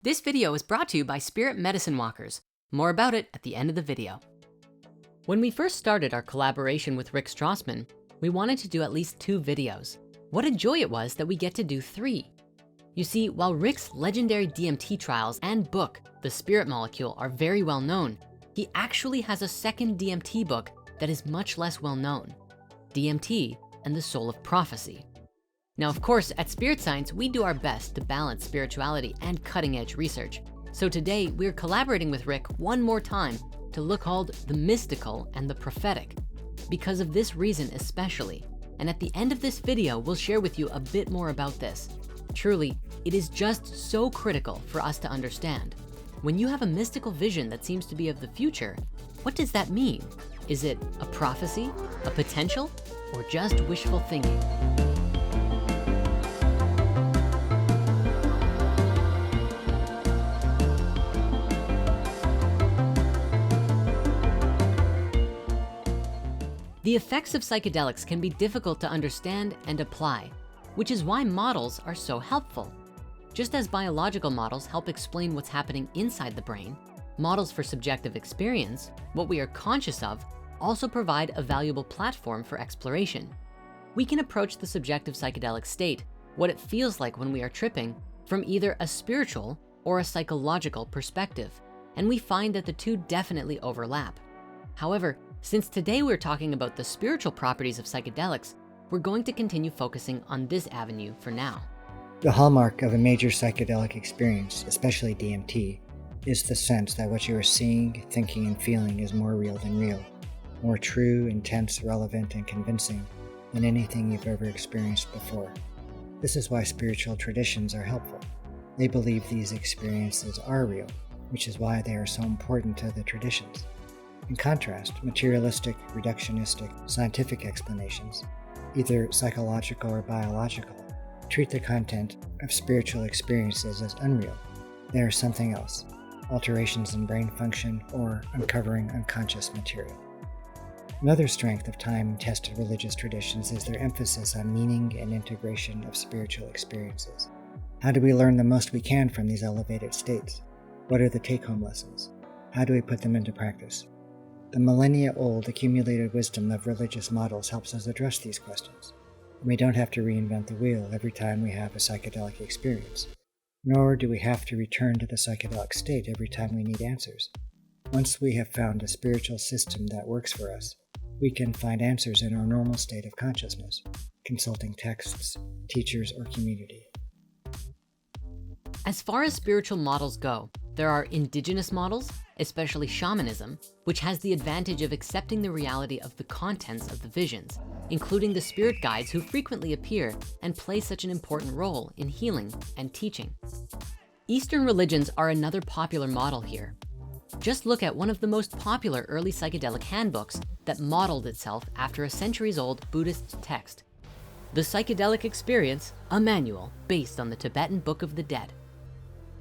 This video is brought to you by Spirit Medicine Walkers. More about it at the end of the video. When we first started our collaboration with Rick Strassman, we wanted to do at least 2 videos. What a joy it was that we get to do 3. You see, while Rick's legendary DMT trials and book, The Spirit Molecule, are very well known, he actually has a second DMT book that is much less well known, DMT and the Soul of Prophecy. Now, of course, at Spirit Science, we do our best to balance spirituality and cutting edge research. So today we're collaborating with Rick one more time to look called the mystical and the prophetic, because of this reason especially. And at the end of this video, we'll share with you a bit more about this. Truly, it is just so critical for us to understand. When you have a mystical vision that seems to be of the future, what does that mean? Is it a prophecy, a potential, or just wishful thinking? The effects of psychedelics can be difficult to understand and apply, which is why models are so helpful. Just as biological models help explain what's happening inside the brain, models for subjective experience, what we are conscious of, also provide a valuable platform for exploration. We can approach the subjective psychedelic state, what it feels like when we are tripping, from either a spiritual or a psychological perspective, and we find that the two definitely overlap. However, since today we're talking about the spiritual properties of psychedelics, we're going to continue focusing on this avenue for now. The hallmark of a major psychedelic experience, especially DMT, is the sense that what you are seeing, thinking, and feeling is more real than real, more true, intense, relevant, and convincing than anything you've ever experienced before. This is why spiritual traditions are helpful. They believe these experiences are real, which is why they are so important to the traditions. In contrast, materialistic, reductionistic, scientific explanations, either psychological or biological, treat the content of spiritual experiences as unreal. They are something else, alterations in brain function or uncovering unconscious material. Another strength of time-tested religious traditions is their emphasis on meaning and integration of spiritual experiences. How do we learn the most we can from these elevated states? What are the take-home lessons? How do we put them into practice? The millennia-old accumulated wisdom of religious models helps us address these questions. We don't have to reinvent the wheel every time we have a psychedelic experience, nor do we have to return to the psychedelic state every time we need answers. Once we have found a spiritual system that works for us, we can find answers in our normal state of consciousness, consulting texts, teachers, or community. As far as spiritual models go, there are indigenous models, especially shamanism, which has the advantage of accepting the reality of the contents of the visions, including the spirit guides who frequently appear and play such an important role in healing and teaching. Eastern religions are another popular model here. Just look at one of the most popular early psychedelic handbooks that modeled itself after a centuries-old Buddhist text, The Psychedelic Experience, a manual based on the Tibetan Book of the Dead.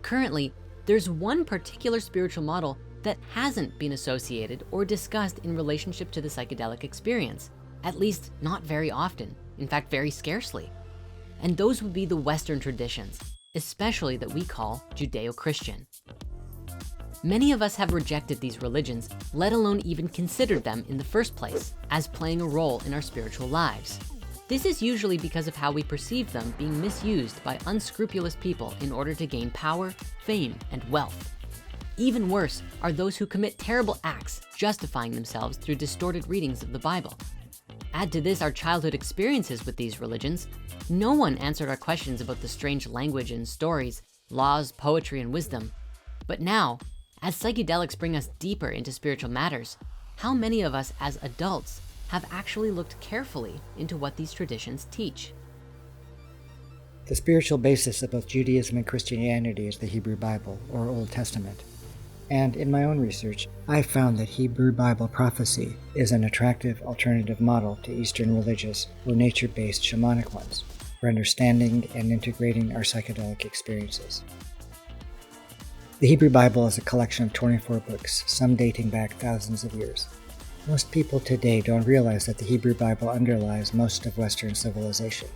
Currently, there's one particular spiritual model that hasn't been associated or discussed in relationship to the psychedelic experience, at least not very often, in fact, very scarcely. And those would be the Western traditions, especially that we call Judeo-Christian. Many of us have rejected these religions, let alone even considered them in the first place as playing a role in our spiritual lives. This is usually because of how we perceive them being misused by unscrupulous people in order to gain power, fame, and wealth. Even worse are those who commit terrible acts justifying themselves through distorted readings of the Bible. Add to this our childhood experiences with these religions. No one answered our questions about the strange language and stories, laws, poetry, and wisdom. But now, as psychedelics bring us deeper into spiritual matters, how many of us as adults have actually looked carefully into what these traditions teach? The spiritual basis of both Judaism and Christianity is the Hebrew Bible, or Old Testament. And in my own research, I found that Hebrew Bible prophecy is an attractive alternative model to Eastern religious or nature-based shamanic ones for understanding and integrating our psychedelic experiences. The Hebrew Bible is a collection of 24 books, some dating back thousands of years. Most people today don't realize that the Hebrew Bible underlies most of Western civilization,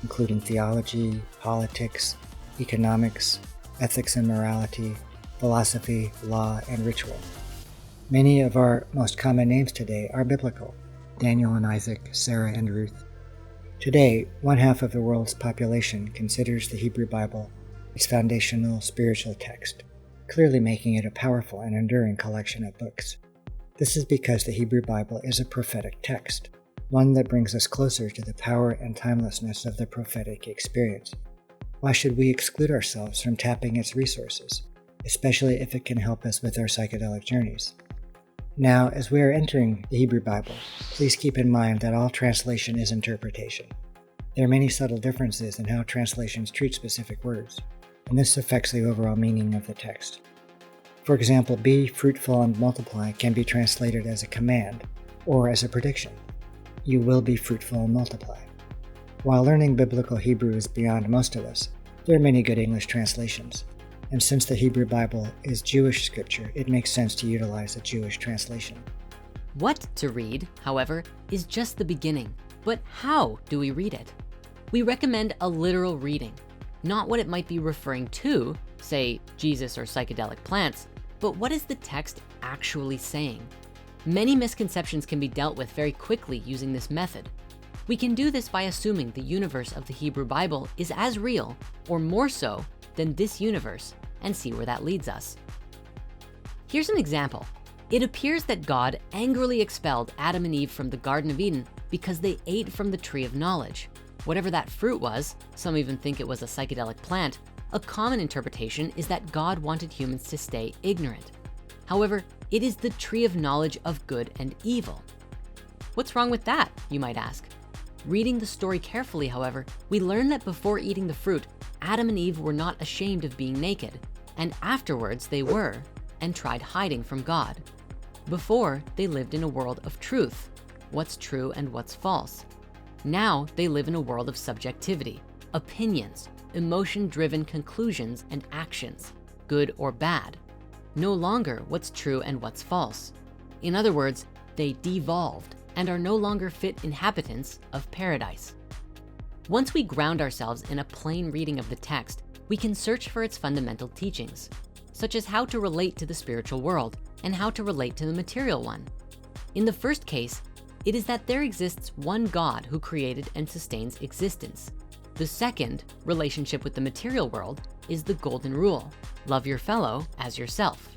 including theology, politics, economics, ethics and morality, philosophy, law, and ritual. Many of our most common names today are biblical: Daniel and Isaac, Sarah and Ruth. Today, 1/2 of the world's population considers the Hebrew Bible its foundational spiritual text, clearly making it a powerful and enduring collection of books. This is because the Hebrew Bible is a prophetic text, one that brings us closer to the power and timelessness of the prophetic experience. Why should we exclude ourselves from tapping its resources, especially if it can help us with our psychedelic journeys? Now, as we are entering the Hebrew Bible, please keep in mind that all translation is interpretation. There are many subtle differences in how translations treat specific words, and this affects the overall meaning of the text. For example, be fruitful and multiply can be translated as a command or as a prediction. You will be fruitful and multiply. While learning biblical Hebrew is beyond most of us, there are many good English translations. And since the Hebrew Bible is Jewish scripture, it makes sense to utilize a Jewish translation. What to read, however, is just the beginning. But how do we read it? We recommend a literal reading, not what it might be referring to, say Jesus or psychedelic plants, but what is the text actually saying? Many misconceptions can be dealt with very quickly using this method. We can do this by assuming the universe of the Hebrew Bible is as real, or more so, than this universe, and see where that leads us. Here's an example. It appears that God angrily expelled Adam and Eve from the Garden of Eden because they ate from the tree of knowledge. Whatever that fruit was, some even think it was a psychedelic plant, a common interpretation is that God wanted humans to stay ignorant. However, it is the tree of knowledge of good and evil. What's wrong with that, you might ask? Reading the story carefully, however, we learn that before eating the fruit, Adam and Eve were not ashamed of being naked, and afterwards they were, and tried hiding from God. Before, they lived in a world of truth, what's true and what's false. Now they live in a world of subjectivity, opinions, emotion-driven conclusions and actions, good or bad. No longer what's true and what's false. In other words, they devolved and are no longer fit inhabitants of paradise. Once we ground ourselves in a plain reading of the text, we can search for its fundamental teachings, such as how to relate to the spiritual world and how to relate to the material one. In the first case, it is that there exists one God who created and sustains existence. The second, relationship with the material world, is the golden rule: love your fellow as yourself.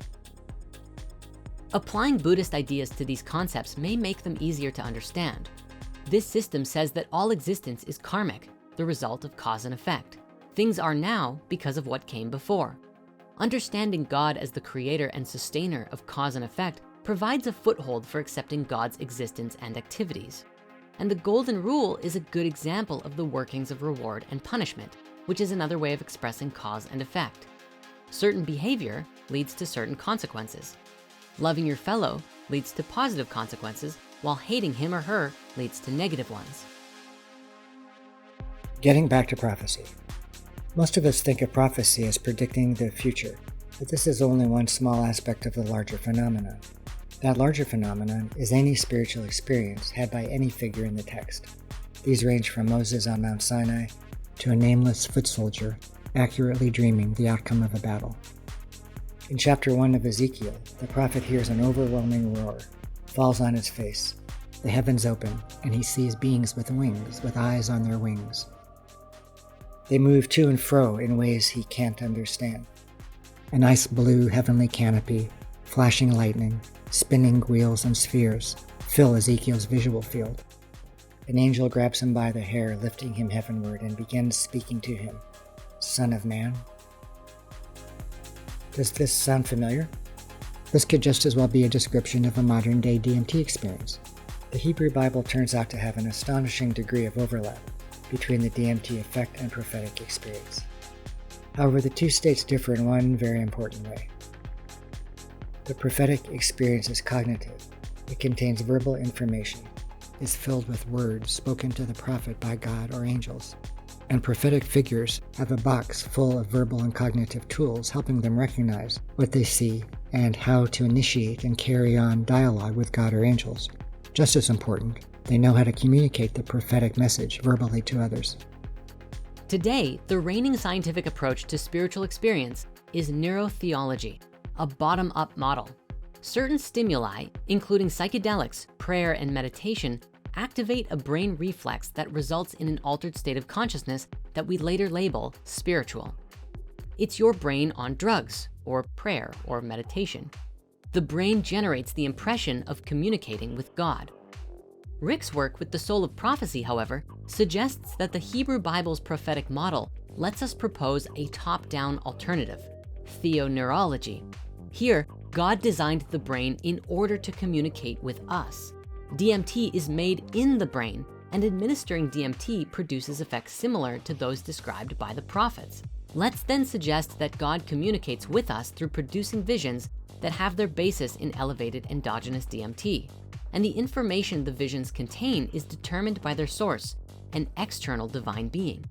Applying Buddhist ideas to these concepts may make them easier to understand. This system says that all existence is karmic, the result of cause and effect. Things are now because of what came before. Understanding God as the creator and sustainer of cause and effect provides a foothold for accepting God's existence and activities. And the golden rule is a good example of the workings of reward and punishment, which is another way of expressing cause and effect. Certain behavior leads to certain consequences. Loving your fellow leads to positive consequences, while hating him or her leads to negative ones. Getting back to prophecy. Most of us think of prophecy as predicting the future, but this is only one small aspect of the larger phenomenon. That larger phenomenon is any spiritual experience had by any figure in the text. These range from Moses on Mount Sinai to a nameless foot soldier accurately dreaming the outcome of a battle. In chapter 1 of Ezekiel, the prophet hears an overwhelming roar, falls on his face. The heavens open, and he sees beings with wings, with eyes on their wings. They move to and fro in ways he can't understand. An ice blue heavenly canopy, flashing lightning, spinning wheels and spheres fill Ezekiel's visual field. An angel grabs him by the hair, lifting him heavenward, and begins speaking to him. Son of man. Does this sound familiar? This could just as well be a description of a modern-day DMT experience. The Hebrew Bible turns out to have an astonishing degree of overlap between the DMT effect and prophetic experience. However, the two states differ in one very important way. The prophetic experience is cognitive. It contains verbal information, is filled with words spoken to the prophet by God or angels. And prophetic figures have a box full of verbal and cognitive tools helping them recognize what they see and how to initiate and carry on dialogue with God or angels. Just as important, they know how to communicate the prophetic message verbally to others. Today, the reigning scientific approach to spiritual experience is neurotheology, a bottom-up model. Certain stimuli, including psychedelics, prayer, and meditation, activate a brain reflex that results in an altered state of consciousness that we later label spiritual. It's your brain on drugs, or prayer, or meditation. The brain generates the impression of communicating with God. Rick's work with the soul of prophecy, however, suggests that the Hebrew Bible's prophetic model lets us propose a top-down alternative, theoneurology. Here, God designed the brain in order to communicate with us. DMT is made in the brain, and administering DMT produces effects similar to those described by the prophets. Let's then suggest that God communicates with us through producing visions that have their basis in elevated endogenous DMT. And the information the visions contain is determined by their source, an external divine being.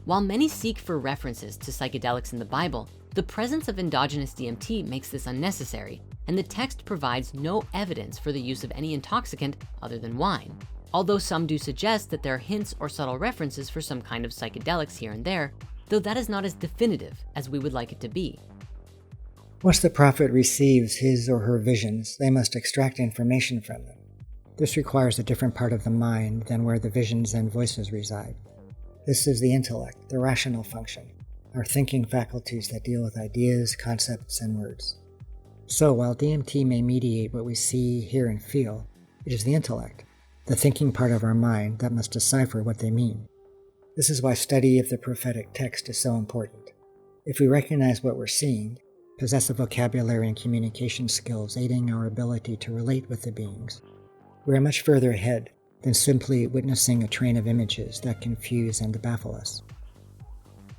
While many seek for references to psychedelics in the Bible, the presence of endogenous DMT makes this unnecessary, and the text provides no evidence for the use of any intoxicant other than wine. Although some do suggest that there are hints or subtle references for some kind of psychedelics here and there, though that is not as definitive as we would like it to be. Once the prophet receives his or her visions, they must extract information from them. This requires a different part of the mind than where the visions and voices reside. This is the intellect, the rational function, our thinking faculties that deal with ideas, concepts, and words. So while DMT may mediate what we see, hear, and feel, it is the intellect, the thinking part of our mind, that must decipher what they mean. This is why study of the prophetic text is so important. If we recognize what we're seeing, possess a vocabulary and communication skills aiding our ability to relate with the beings, we are much further ahead than simply witnessing a train of images that confuse and baffle us.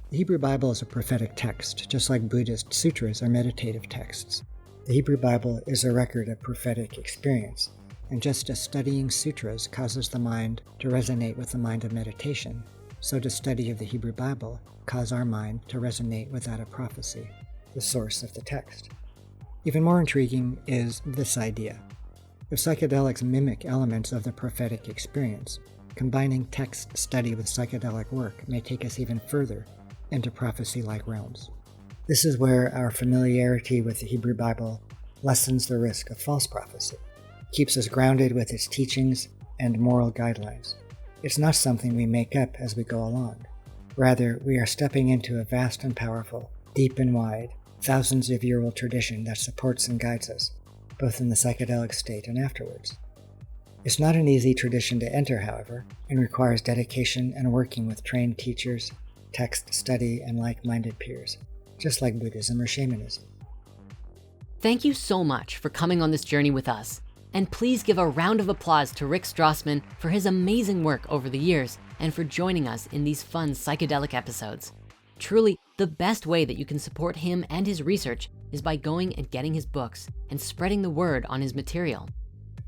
The Hebrew Bible is a prophetic text, just like Buddhist sutras are meditative texts. The Hebrew Bible is a record of prophetic experience, and just as studying sutras causes the mind to resonate with the mind of meditation, so does study of the Hebrew Bible cause our mind to resonate with that of prophecy, the source of the text. Even more intriguing is this idea. If psychedelics mimic elements of the prophetic experience, combining text study with psychedelic work may take us even further into prophecy-like realms. This is where our familiarity with the Hebrew Bible lessens the risk of false prophecy, keeps us grounded with its teachings and moral guidelines. It's not something we make up as we go along. Rather, we are stepping into a vast and powerful, deep and wide, thousands-of-year-old tradition that supports and guides us, both in the psychedelic state and afterwards. It's not an easy tradition to enter, however, and requires dedication and working with trained teachers, text study, and like-minded peers, just like Buddhism or shamanism. Thank you so much for coming on this journey with us. And please give a round of applause to Rick Strassman for his amazing work over the years and for joining us in these fun psychedelic episodes. Truly, the best way that you can support him and his research is by going and getting his books and spreading the word on his material.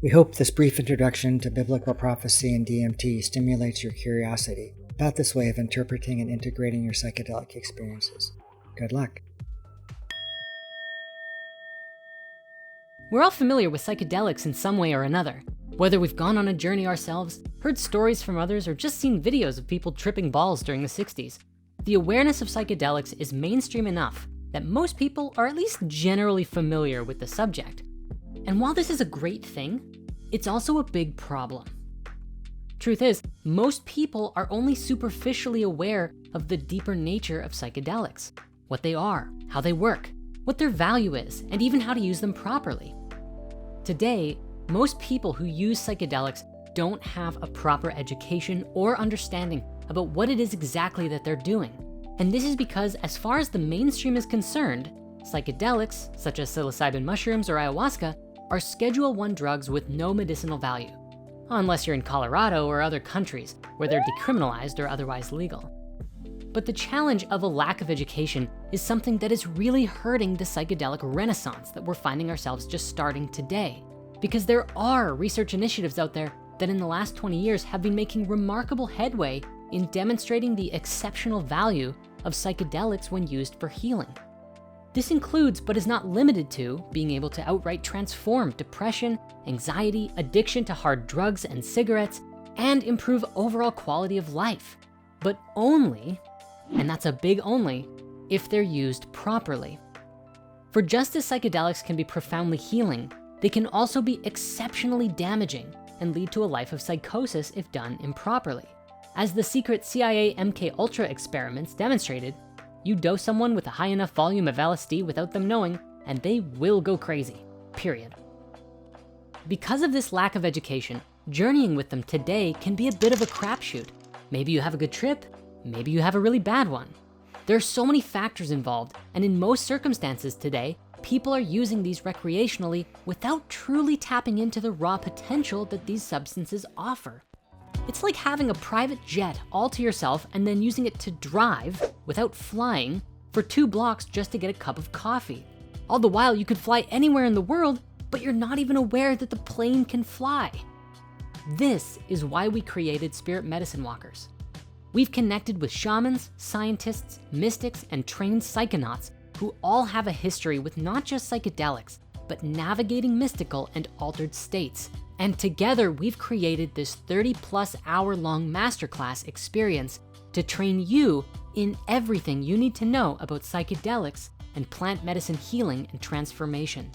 We hope this brief introduction to biblical prophecy and DMT stimulates your curiosity about this way of interpreting and integrating your psychedelic experiences. Good luck. We're all familiar with psychedelics in some way or another. Whether we've gone on a journey ourselves, heard stories from others, or just seen videos of people tripping balls during the 60s, the awareness of psychedelics is mainstream enough that most people are at least generally familiar with the subject. And while this is a great thing, it's also a big problem. Truth is, most people are only superficially aware of the deeper nature of psychedelics, what they are, how they work, what their value is, and even how to use them properly. Today, most people who use psychedelics don't have a proper education or understanding about what it is exactly that they're doing. And this is because, as far as the mainstream is concerned, psychedelics, such as psilocybin mushrooms or ayahuasca, are Schedule I drugs with no medicinal value, unless you're in Colorado or other countries where they're decriminalized or otherwise legal. But the challenge of a lack of education is something that is really hurting the psychedelic renaissance that we're finding ourselves just starting today. Because there are research initiatives out there that in the last 20 years have been making remarkable headway in demonstrating the exceptional value of psychedelics when used for healing. This includes, but is not limited to, being able to outright transform depression, anxiety, addiction to hard drugs and cigarettes, and improve overall quality of life. But only, and that's a big only, if they're used properly. For just as psychedelics can be profoundly healing, they can also be exceptionally damaging and lead to a life of psychosis if done improperly. As the secret CIA MK Ultra experiments demonstrated, you dose someone with a high enough volume of LSD without them knowing, and they will go crazy, period. Because of this lack of education, journeying with them today can be a bit of a crapshoot. Maybe you have a good trip, maybe you have a really bad one. There are so many factors involved, and in most circumstances today, people are using these recreationally without truly tapping into the raw potential that these substances offer. It's like having a private jet all to yourself and then using it to drive without flying for 2 blocks just to get a cup of coffee. All the while you could fly anywhere in the world, but you're not even aware that the plane can fly. This is why we created Spirit Medicine Walkers. We've connected with shamans, scientists, mystics, and trained psychonauts who all have a history with not just psychedelics, but navigating mystical and altered states. And together we've created this 30+ hour-long masterclass experience to train you in everything you need to know about psychedelics and plant medicine healing and transformation.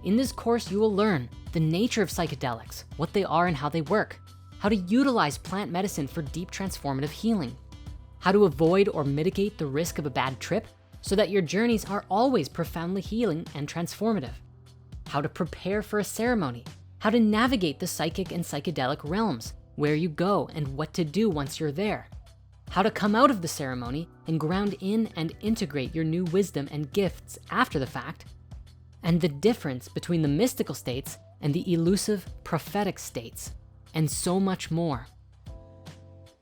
In this course, you will learn the nature of psychedelics, what they are and how they work, how to utilize plant medicine for deep transformative healing, how to avoid or mitigate the risk of a bad trip so that your journeys are always profoundly healing and transformative, how to prepare for a ceremony, how to navigate the psychic and psychedelic realms, where you go and what to do once you're there, how to come out of the ceremony and ground in and integrate your new wisdom and gifts after the fact, and the difference between the mystical states and the elusive prophetic states, and so much more.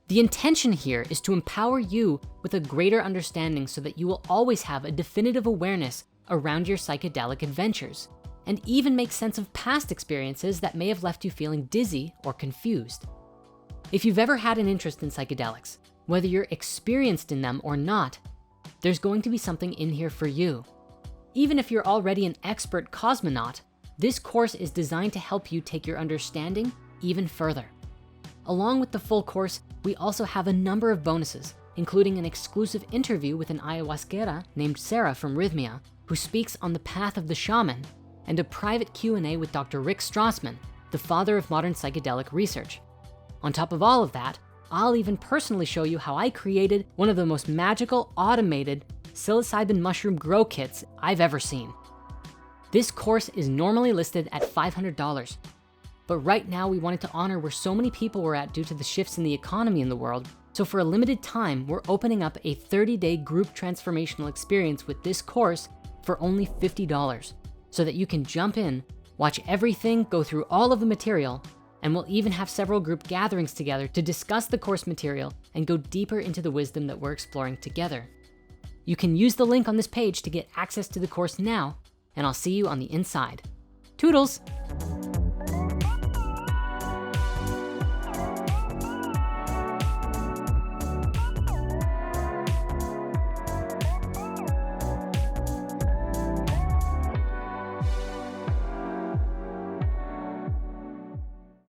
The intention here is to empower you with a greater understanding so that you will always have a definitive awareness around your psychedelic adventures, and even make sense of past experiences that may have left you feeling dizzy or confused. If you've ever had an interest in psychedelics, whether you're experienced in them or not, there's going to be something in here for you. Even if you're already an expert cosmonaut, this course is designed to help you take your understanding even further. Along with the full course, we also have a number of bonuses, including an exclusive interview with an ayahuasquera named Sarah from Rhythmia, who speaks on the path of the shaman, and a private Q&A with Dr. Rick Strassman, the father of modern psychedelic research. On top of all of that, I'll even personally show you how I created one of the most magical automated psilocybin mushroom grow kits I've ever seen. This course is normally listed at $500, but right now we wanted to honor where so many people were at due to the shifts in the economy in the world. So for a limited time, we're opening up a 30-day group transformational experience with this course for only $50, so that you can jump in, watch everything, go through all of the material, and we'll even have several group gatherings together to discuss the course material and go deeper into the wisdom that we're exploring together. You can use the link on this page to get access to the course now, and I'll see you on the inside. Toodles!